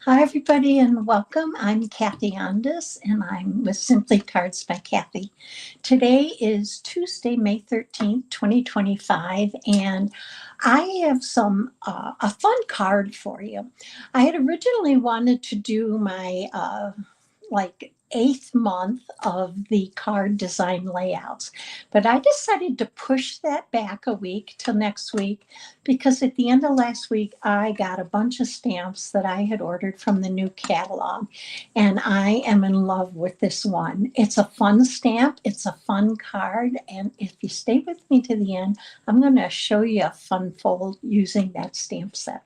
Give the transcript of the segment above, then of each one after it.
Hi, everybody, and welcome. I'm Kathi and I'm with Simply Cards by Kathi. Today is Tuesday, May 13th, 2025, and I have a fun card for you. I had originally wanted to do my like eighth month of the card design layouts. But I decided to push that back a week till next week because at the end of last week, I got a bunch of stamps that I had ordered from the new catalog. And I am in love with this one. It's a fun stamp, it's a fun card. And if you stay with me to the end, I'm going to show you a fun fold using that stamp set.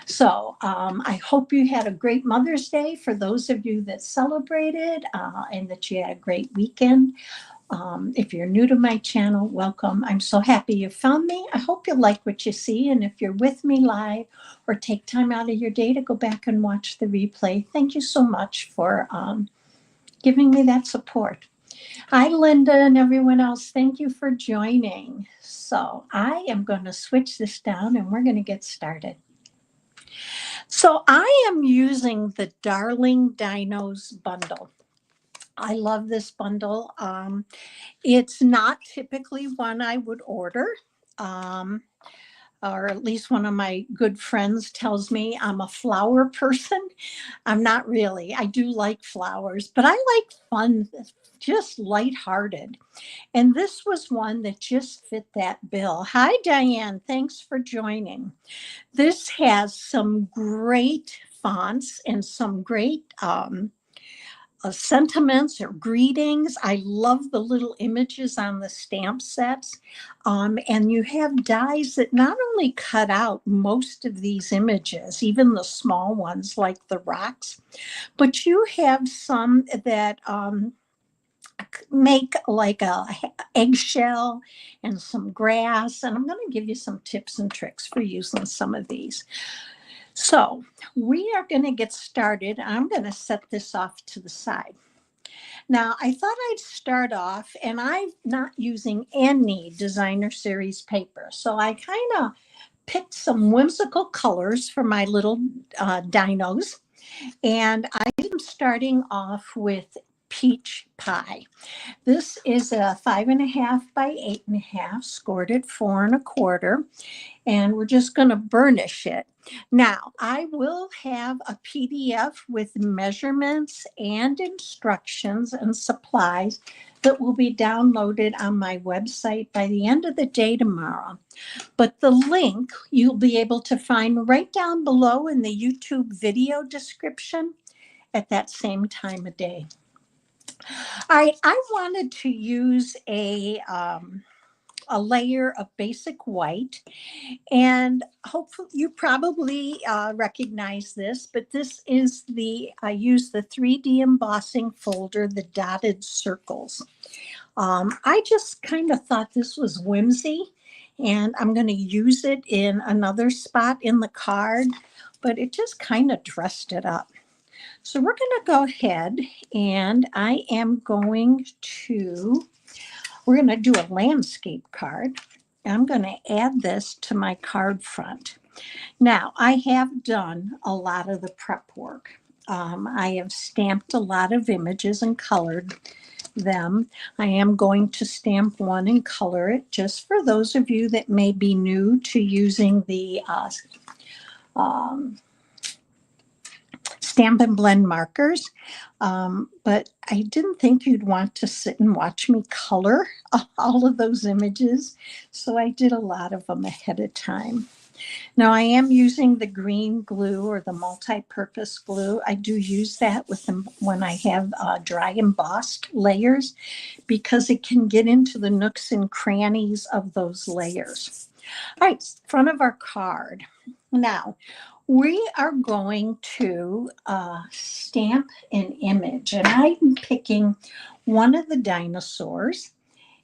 So I hope you had a great Mother's Day for those of you that celebrated and that you had a great weekend. If you're new to my channel, welcome. I'm so happy you found me. I hope you like what you see. And if you're with me live or take time out of your day to go back and watch the replay, thank you so much for giving me that support. Hi, Linda and everyone else. Thank you for joining. So I am going to switch this down and we're going to get started. So I am using the Darling Dinos bundle. I love this bundle. It's not typically one I would order, or at least one of my good friends tells me I'm a flower person. I'm not really. I do like flowers, but I like fun, just lighthearted. And this was one that just fit that bill. Hi, Diane. Thanks for joining. This has some great fonts and some great sentiments or greetings. I love the little images on the stamp sets. And you have dies that not only cut out most of these images, even the small ones like the rocks, but you have some that make like a eggshell and some grass. And I'm going to give you some tips and tricks for using some of these. So we are going to get started. I'm going to set this off to the side. Now, I thought I'd start off, and I'm not using any designer series paper. So I kind of picked some whimsical colors for my little dinos. And I am starting off with peach pie. This is a 5.5 by 8.5, scored at 4.25, and we're just going to burnish it. Now, I will have a PDF with measurements and instructions and supplies that will be downloaded on my website by the end of the day tomorrow. But the link you'll be able to find right down below in the YouTube video description at that same time of day. All right, I wanted to use a layer of basic white, and hopefully you probably recognize this, but this is I use the 3D embossing folder, the dotted circles. I just kind of thought this was whimsy, and I'm going to use it in another spot in the card, but it just kind of dressed it up. So we're going to go ahead and we're going to do a landscape card. I'm going to add this to my card front. Now, I have done a lot of the prep work. I have stamped a lot of images and colored them. I am going to stamp one and color it just for those of you that may be new to using the stamp and blend markers, but I didn't think you'd want to sit and watch me color all of those images, so I did a lot of them ahead of time. Now I am using the green glue or the multi-purpose glue. I do use that with them when I have dry embossed layers because it can get into the nooks and crannies of those layers. All right, front of our card. Now, we are going to stamp an image, and I'm picking one of the dinosaurs,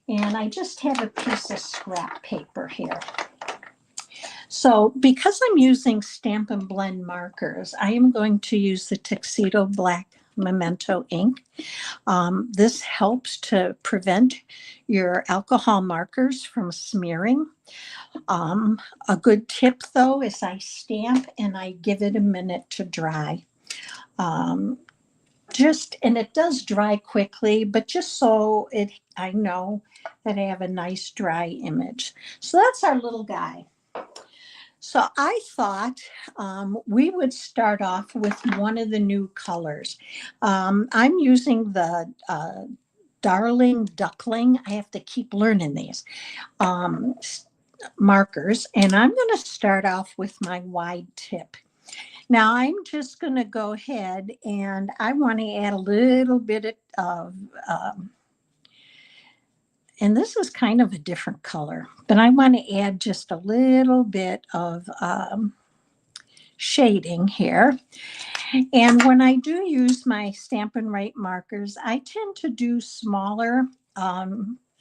and I just have a piece of scrap paper here. So because I'm using Stamp and Blend markers, I am going to use the Tuxedo Black Memento ink. This helps to prevent your alcohol markers from smearing. A good tip, though, is I stamp and I give it a minute to dry. And it does dry quickly, but just so I know that I have a nice dry image. So that's our little guy. So I thought we would start off with one of the new colors. I'm using the Darling Duckling. I have to keep learning these markers, and I'm going to start off with my wide tip. Now I'm just going to go ahead and I want to add a little bit of, and this is kind of a different color, but I want to add just a little bit of shading here. And when I do use my Stampin' Up markers, I tend to do smaller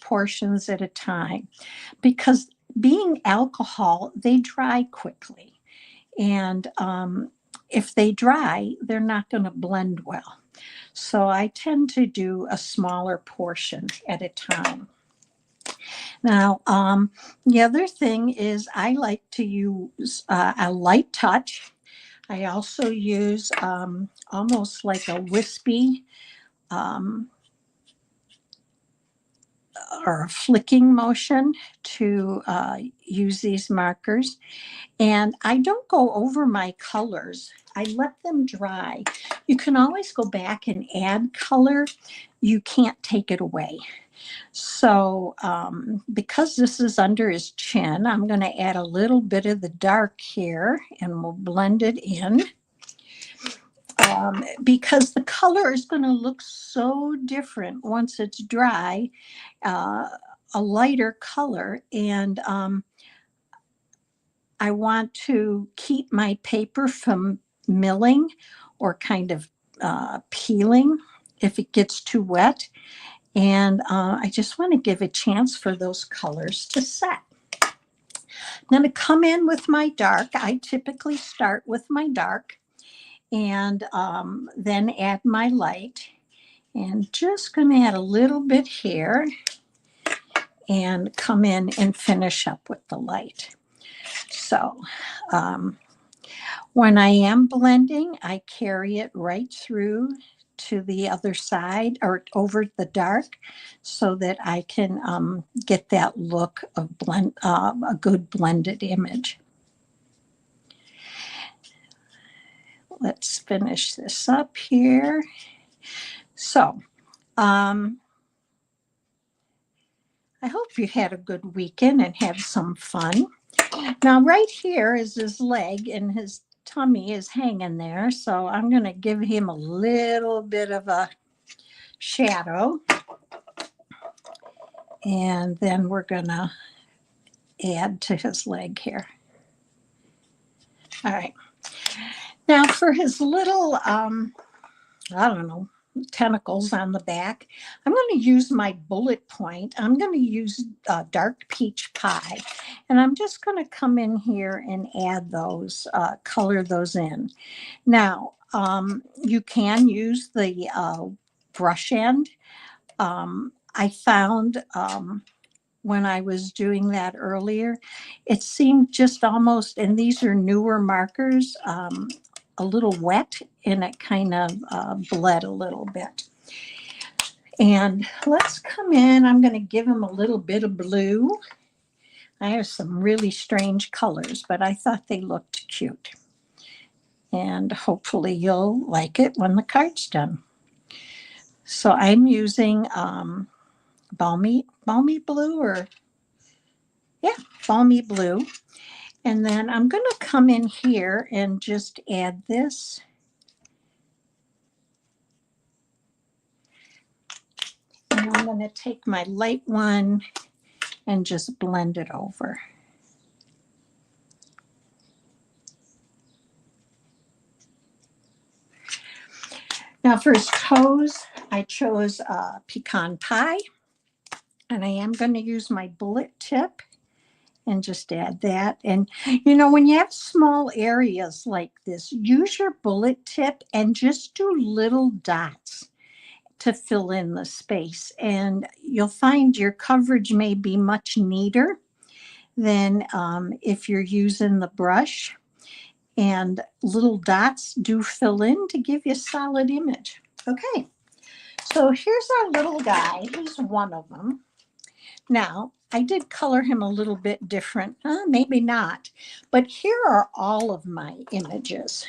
portions at a time because being alcohol, they dry quickly. And if they dry, they're not going to blend well. So I tend to do a smaller portion at a time. Now, the other thing is I like to use a light touch. I also use almost like a wispy or a flicking motion to use these markers. And I don't go over my colors. I let them dry. You can always go back and add color. You can't take it away. So because this is under his chin, I'm going to add a little bit of the dark here and we'll blend it in. Because the color is going to look so different once it's dry, a lighter color. And I want to keep my paper from milling or kind of peeling if it gets too wet. And I just want to give a chance for those colors to set. I'm going to come in with my dark. I typically start with my dark and then add my light. And just going to add a little bit here and come in and finish up with the light. So when I am blending, I carry it right through to the other side or over the dark so that I can get that look of a good blended image. Let's finish this up here. So I hope you had a good weekend and had some fun. Now right here is his leg and his tummy is hanging there. So I'm going to give him a little bit of a shadow. And then we're going to add to his leg here. All right. Now for his little, I don't know, tentacles on the back, I'm going to use my bullet point. I'm going to use dark peach pie. And I'm just going to come in here and add those, color those in. Now, you can use the brush end. I found when I was doing that earlier, it seemed just almost, and these are newer markers, a little wet, and it kind of bled a little bit. And let's come in. I'm going to give him a little bit of blue. I have some really strange colors, but I thought they looked cute. And hopefully you'll like it when the card's done. So I'm using balmy blue, or balmy blue. And then I'm going to come in here and just add this. And I'm going to take my light one and just blend it over. Now for his toes, I chose pecan pie. And I am going to use my bullet tip and just add that. And, you know, when you have small areas like this, use your bullet tip and just do little dots to fill in the space. And you'll find your coverage may be much neater than if you're using the brush. and little dots do fill in to give you a solid image. Okay, so here's our little guy. He's one of them. Now, I did color him a little bit different, maybe not, but here are all of my images.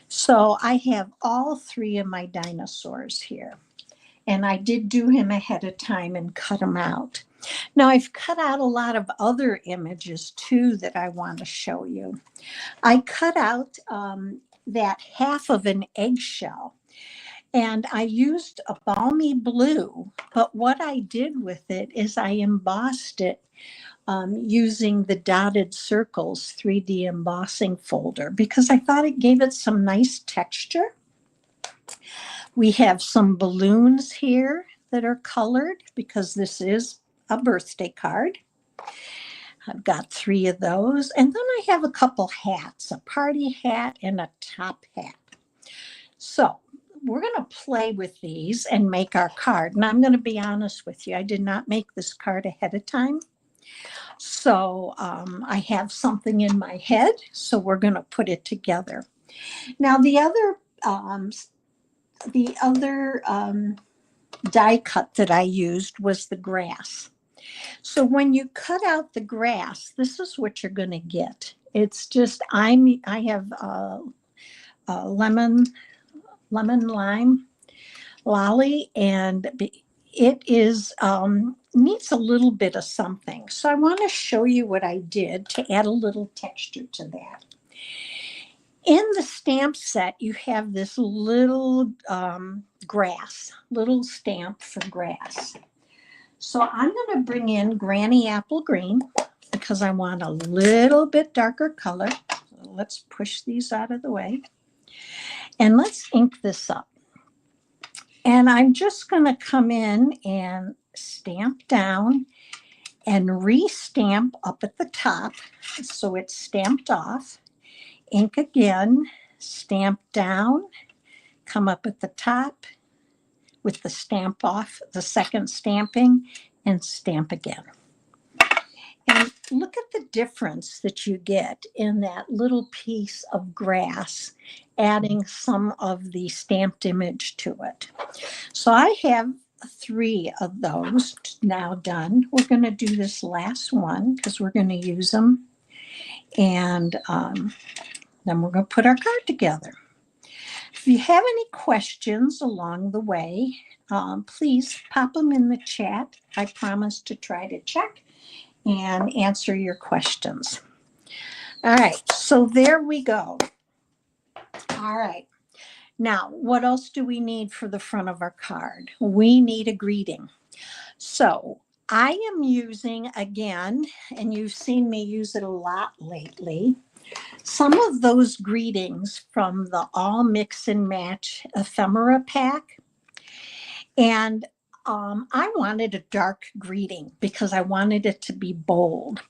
So I have all 3 of my dinosaurs here, and I did do him ahead of time and cut him out. Now I've cut out a lot of other images too that I want to show you. I cut out that half of an eggshell, and I used a balmy blue, but what I did with it is I embossed it using the dotted circles 3D embossing folder because I thought it gave it some nice texture. We have some balloons here that are colored because this is a birthday card. I've got 3 of those. And then I have a couple hats, a party hat and a top hat. So we're going to play with these and make our card. And I'm going to be honest with you, I did not make this card ahead of time. So I have something in my head, so we're going to put it together. Now the other die cut that I used was the grass. So when you cut out the grass, this is what you're going to get. It's just, I have lemon lime lolly, and it is needs a little bit of something. So I want to show you what I did to add a little texture to that. In the stamp set, you have this little grass, little stamp for grass. So I'm going to bring in Granny Apple Green because I want a little bit darker color. So let's push these out of the way. And let's ink this up. And I'm just going to come in and stamp down and re-stamp up at the top so it's stamped off. Ink again, stamp down, come up at the top with the stamp off, the second stamping, and stamp again. And look at the difference that you get in that little piece of grass, adding some of the stamped image to it. So I have 3 of those now done. We're going to do this last one because we're going to use them. And then we're going to put our card together. If you have any questions along the way, please pop them in the chat. I promise to try to check and answer your questions. All right, so there we go. All right. Now, what else do we need for the front of our card? We need a greeting. So I am using, again, and you've seen me use it a lot lately, some of those greetings from the All Mix and Match ephemera pack. And I wanted a dark greeting because I wanted it to be bold.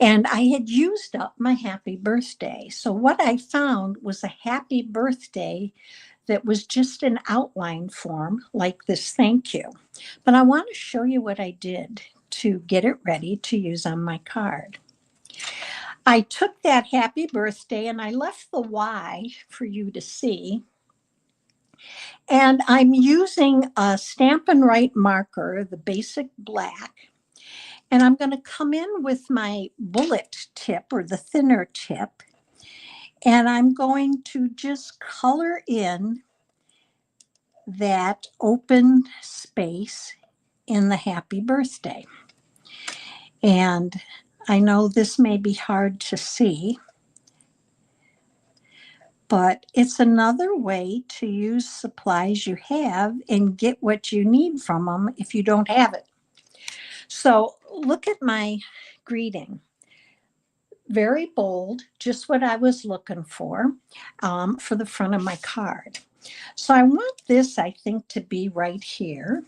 And I had used up my happy birthday. So what I found was a happy birthday that was just an outline form like this thank you. But I want to show you what I did to get it ready to use on my card. I took that happy birthday and I left the Y for you to see. And I'm using a Stampin' Up marker, the basic black. And I'm going to come in with my bullet tip or the thinner tip. And I'm going to just color in that open space in the happy birthday. And I know this may be hard to see, but it's another way to use supplies you have and get what you need from them if you don't have it. So look at my greeting. Very bold, just what I was looking for the front of my card. So I want this, I think, to be right here.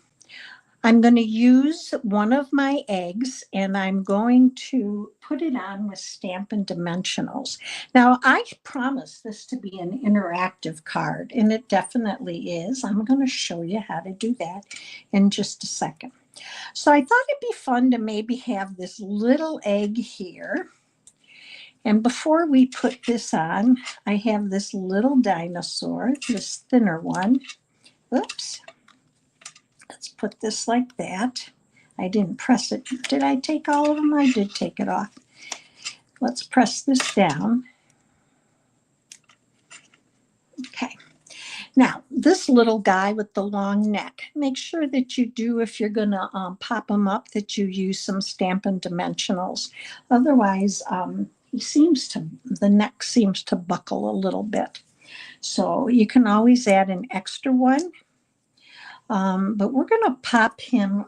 I'm going to use one of my eggs and I'm going to put it on with Stampin' Dimensionals. Now, I promise this to be an interactive card, and it definitely is. I'm going to show you how to do that in just a second. So I thought it'd be fun to maybe have this little egg here. And before we put this on, I have this little dinosaur, this thinner one. Oops. Let's put this like that. I didn't press it. Did I take all of them? I did take it off. Let's press this down. Okay. Now, this little guy with the long neck, make sure that you do, if you're going to pop him up, that you use some Stampin' Dimensionals. Otherwise, the neck seems to buckle a little bit. So you can always add an extra one. But we're going to pop him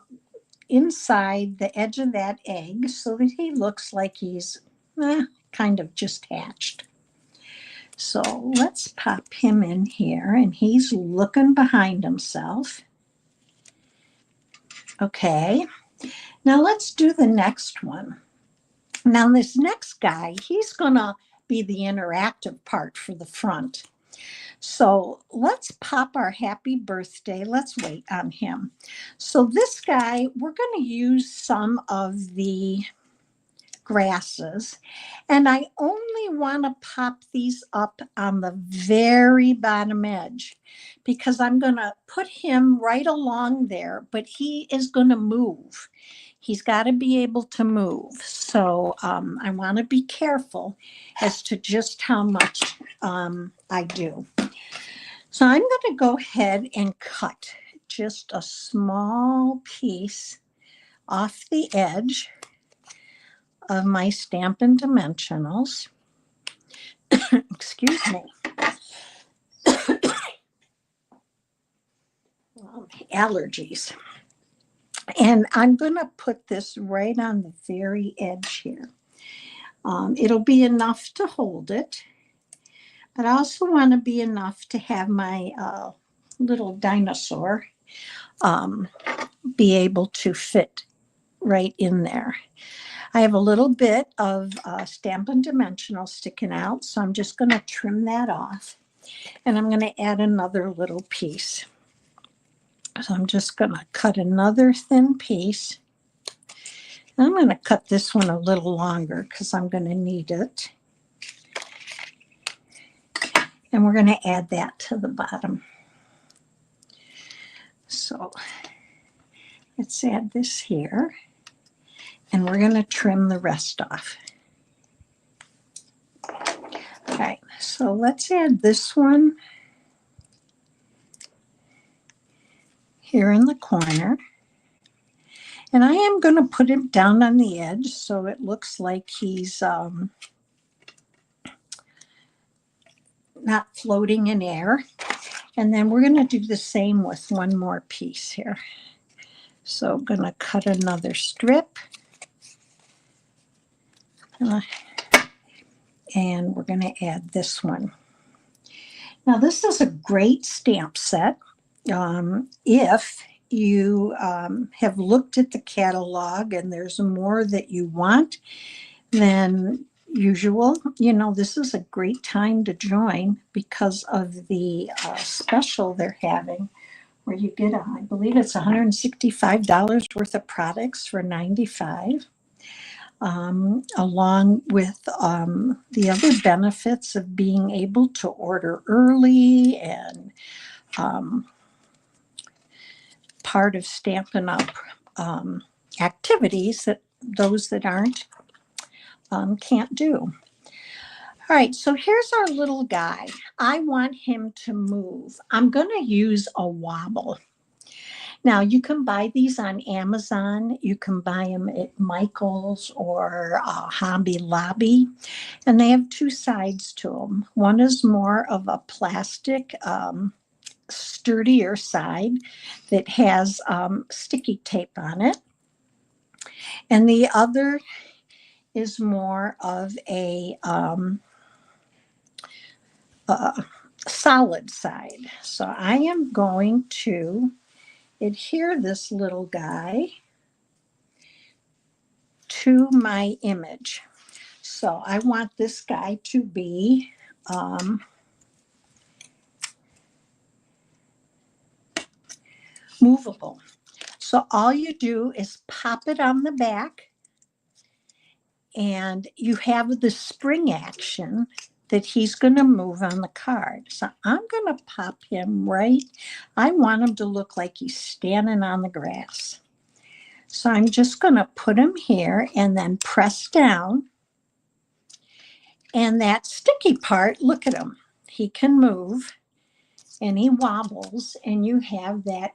inside the edge of that egg so that he looks like he's kind of just hatched. So let's pop him in here, and he's looking behind himself. Okay, now let's do the next one. Now this next guy, he's gonna be the interactive part for the front. So let's pop our happy birthday. Let's wait on him. So this guy, we're gonna use some of the grasses, and I only want to pop these up on the very bottom edge because I'm going to put him right along there, but he is going to move. He's got to be able to move. So I want to be careful as to just how much I do. So I'm going to go ahead and cut just a small piece off the edge of my Stampin' Dimensionals. Excuse me. Allergies. And I'm going to put this right on the very edge here. It'll be enough to hold it, but I also want to be enough to have my little dinosaur be able to fit right in there. I have a little bit of Stampin' Dimensional sticking out, so I'm just going to trim that off. And I'm going to add another little piece. So I'm just going to cut another thin piece. And I'm going to cut this one a little longer because I'm going to need it. And we're going to add that to the bottom. So let's add this here. And we're going to trim the rest off. Okay, so let's add this one here in the corner. And I am going to put him down on the edge so it looks like he's not floating in air. And then we're going to do the same with one more piece here. So I'm going to cut another strip. And we're going to add this one. Now this is a great stamp set. If you have looked at the catalog and there's more that you want than usual, this is a great time to join because of the special they're having where you get, I believe it's $165 worth of products for $95. Along with the other benefits of being able to order early and part of Stampin' Up activities that those that aren't can't do. All right, so here's our little guy. I want him to move. I'm going to use a wobble. Now, you can buy these on Amazon. You can buy them at Michael's or Hobby Lobby. And they have two sides to them. One is more of a plastic, sturdier side that has sticky tape on it. And the other is more of a solid side. So I am going to adhere this little guy to my image. So I want this guy to be movable. So all you do is pop it on the back And you have the spring action that he's going to move on the card. So I'm going to pop him right. I want him to look like he's standing on the grass. So I'm just going to put him here and then press down. And that sticky part, look at him. He can move and he wobbles, and you have that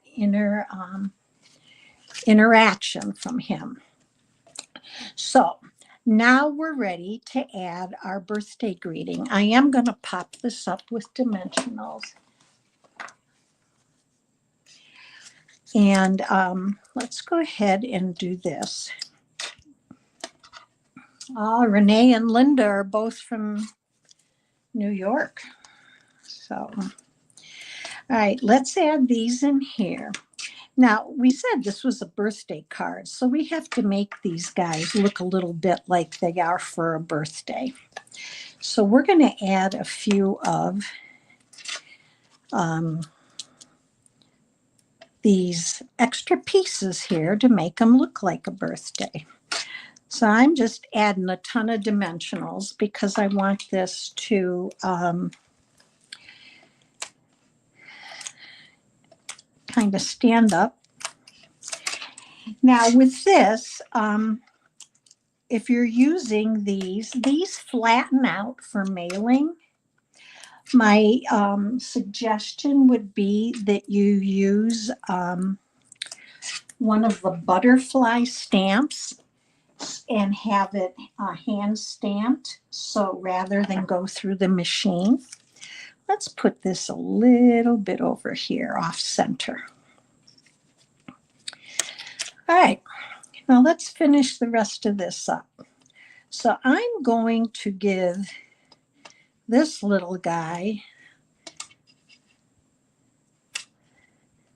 interaction from him. So now we're ready to add our birthday greeting. I am going to pop this up with dimensionals. And let's go ahead and do this. Renee and Linda are both from New York. So, all right, let's add these in here. Now, we said this was a birthday card, so we have to make these guys look a little bit like they are for a birthday. So we're going to add a few of these extra pieces here to make them look like a birthday. So I'm just adding a ton of dimensionals because I want this to kind of stand up. Now with this, if you're using these flatten out for mailing. My suggestion would be that you use one of the butterfly stamps and have it hand stamped. So rather than go through the machine, let's put this a little bit over here off center. All right, now let's finish the rest of this up. So I'm going to give this little guy,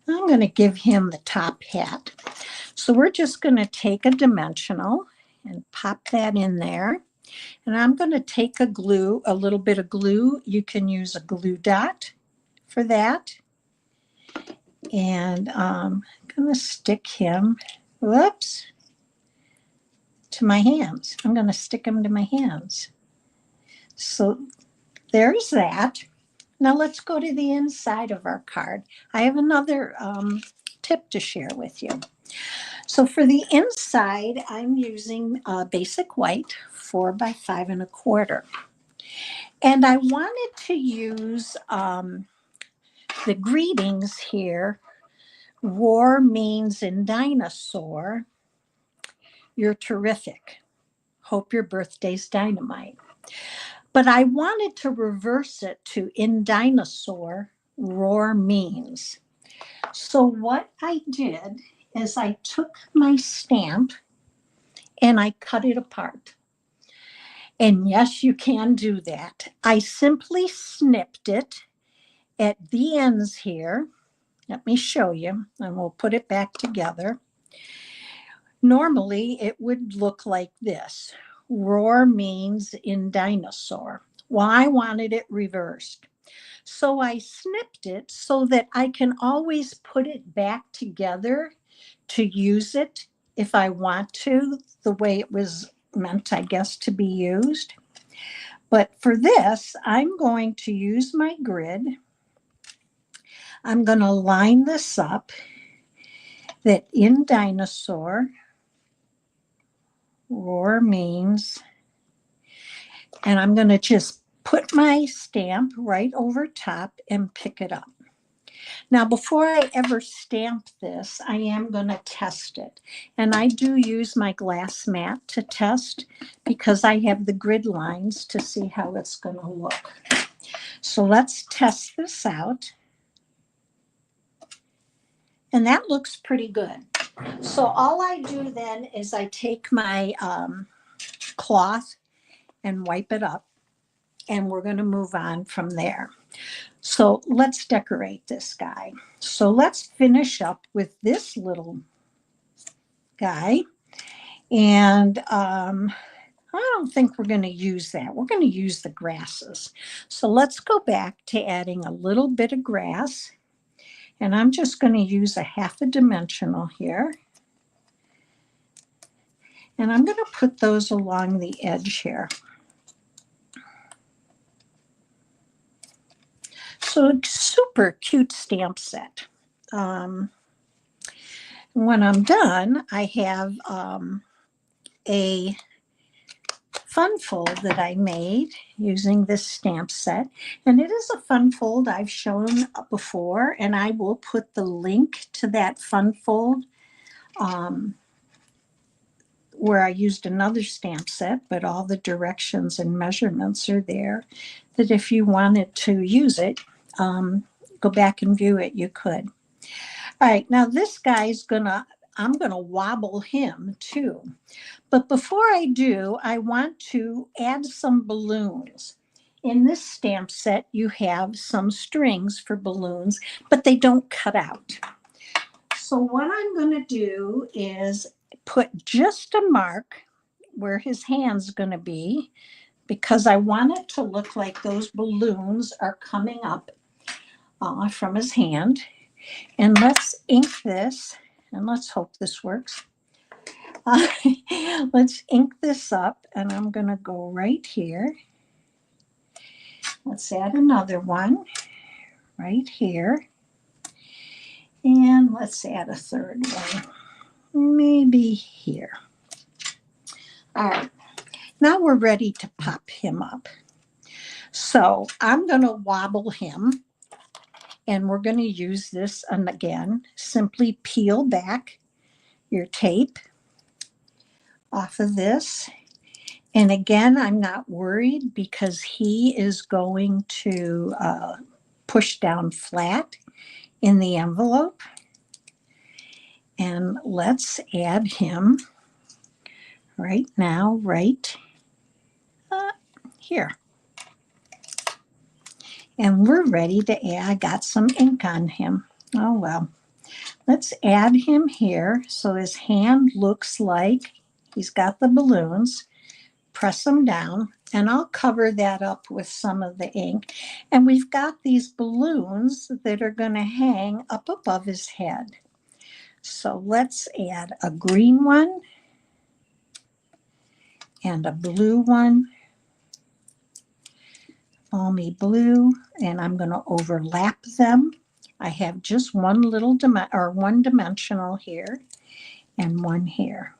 I'm going to give him the top hat. So we're just going to take a dimensional and pop that in there. And I'm going to take a little bit of glue. You can use a glue dot for that. And I'm going to stick him, whoops, to my hands. I'm going to stick him to my hands. So there's that. Now let's go to the inside of our card. I have another tip to share with you. So for the inside, I'm using basic white 4 by 5 1/4. And I wanted to use the greetings here. Roar means in dinosaur, you're terrific. Hope your birthday's dynamite. But I wanted to reverse it to in dinosaur, roar means. So what I did is I took my stamp and I cut it apart. And yes, you can do that. I simply snipped it at the ends here. Let me show you, and we'll put it back together. Normally, it would look like this. Roar means in dinosaur. Well, I wanted it reversed. So I snipped it so that I can always put it back together to use it if I want to, the way it was meant, I guess, to be used. But for this, I'm going to use my grid. I'm going to line this up that in dinosaur, roar means, and I'm going to just put my stamp right over top and pick it up. Now, before I ever stamp this, I am going to test it. And I do use my glass mat to test because I have the grid lines to see how it's going to look. So let's test this out. And that looks pretty good. So all I do then is I take my cloth and wipe it up. And we're going to move on from there. So let's decorate this guy. So let's finish up with this little guy. And I don't think we're going to use that. We're going to use the grasses. So let's go back to adding a little bit of grass. And I'm just going to use a 1/2 dimensional here. And I'm going to put those along the edge here. So super cute stamp set. When I'm done, I have a fun fold that I made using this stamp set. And it is a fun fold I've shown before, and I will put the link to that fun fold where I used another stamp set, but all the directions and measurements are there, that if you wanted to use it, go back and view it, you could. All right, now this guy's I'm gonna wobble him too. But before I do, I want to add some balloons. In this stamp set, you have some strings for balloons, but they don't cut out. So what I'm gonna do is put just a mark where his hand's gonna be, because I want it to look like those balloons are coming up from his hand. And let's ink this, and let's hope this works. Let's ink this up, and I'm going to go right here. Let's add another one right here. And let's add a third one, maybe here. All right, now we're ready to pop him up. So I'm going to wobble him, and we're going to use this, and again, simply peel back your tape off of this. And again, I'm not worried because he is going to push down flat in the envelope. And let's add him right now, right here. And we're ready to add, I got some ink on him. Oh, well. Let's add him here so his hand looks like he's got the balloons. Press them down, and I'll cover that up with some of the ink. And we've got these balloons that are going to hang up above his head. So let's add a green one and a blue one, balmy blue, and I'm going to overlap them. I have just one little one dimensional here and one here.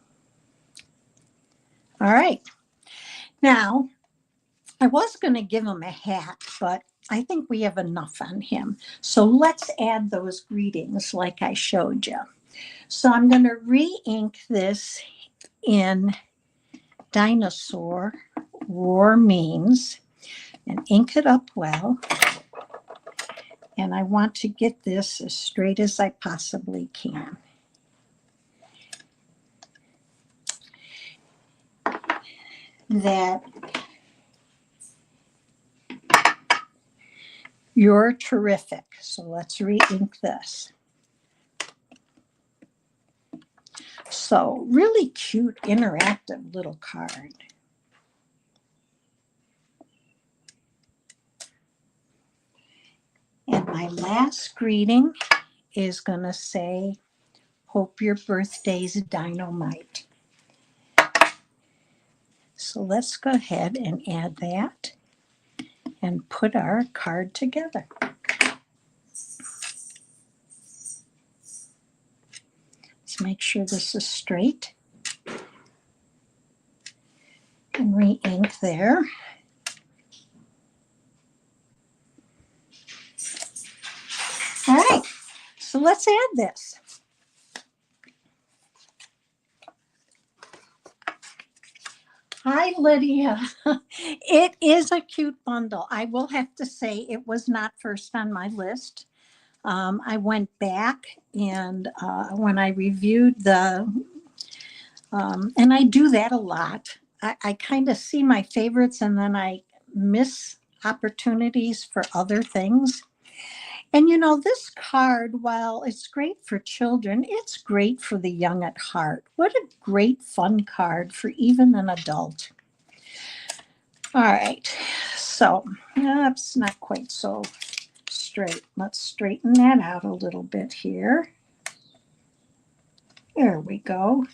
All right. Now, I was going to give him a hat, but I think we have enough on him. So let's add those greetings like I showed you. So I'm going to re-ink this in Dinosaur Roar Means and ink it up well. And I want to get this as straight as I possibly can. That you're terrific. So let's re-ink this. So really cute, interactive little card. And my last greeting is going to say, hope your birthday's dino-mite. So let's go ahead and add that and put our card together. Let's make sure this is straight. And re-ink there. All right, so let's add this. Hi, Lydia. It is a cute bundle. I will have to say it was not first on my list. I went back and when I reviewed the, and I do that a lot, I kind of see my favorites and then I miss opportunities for other things. And you know, this card, while it's great for children, it's great for the young at heart. What a great fun card for even an adult. All right, so that's not quite so straight. Let's straighten that out a little bit here. There we go.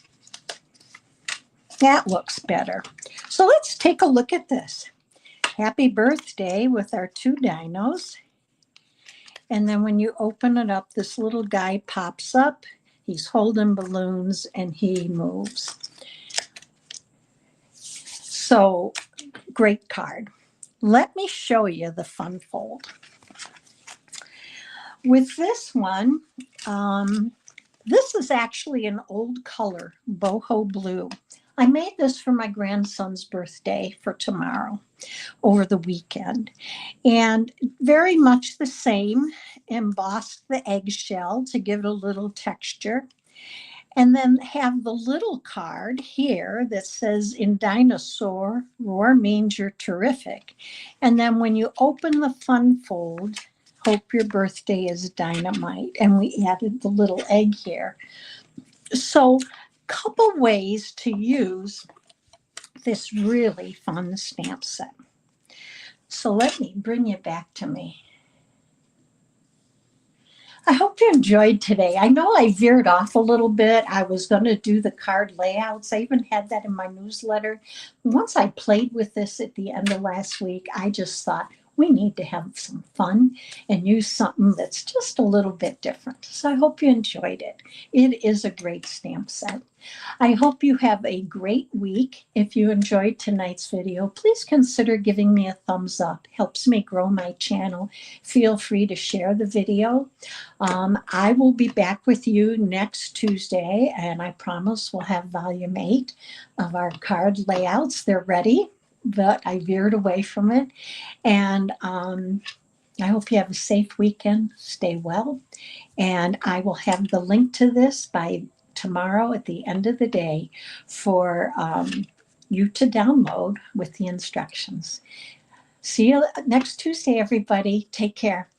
That looks better. So let's take a look at this. Happy birthday with our two dinos. And then when you open it up, this little guy pops up. He's holding balloons and he moves. So great card. Let me show you the fun fold. With this one, this is actually an old color, boho blue. I made this for my grandson's birthday for tomorrow, over the weekend. And very much the same, embossed the eggshell to give it a little texture. And then have the little card here that says, in dinosaur, roar means you're terrific. And then when you open the fun fold, hope your birthday is dynamite. And we added the little egg here. So, couple ways to use this really fun stamp set. So let me bring you back to me. I hope you enjoyed today. I know I veered off a little bit. I was going to do the card layouts. I even had that in my newsletter. Once I played with this at the end of last week, I just thought we need to have some fun and use something that's just a little bit different. So I hope you enjoyed it. It is a great stamp set. I hope you have a great week. If you enjoyed tonight's video, please consider giving me a thumbs up. Helps me grow my channel. Feel free to share the video. I will be back with you next Tuesday, and I promise we'll have volume 8 of our card layouts. They're ready, but I veered away from it. And I hope you have a safe weekend. Stay well. And I will have the link to this by tomorrow at the end of the day for you to download with the instructions. See you next Tuesday, everybody. Take care.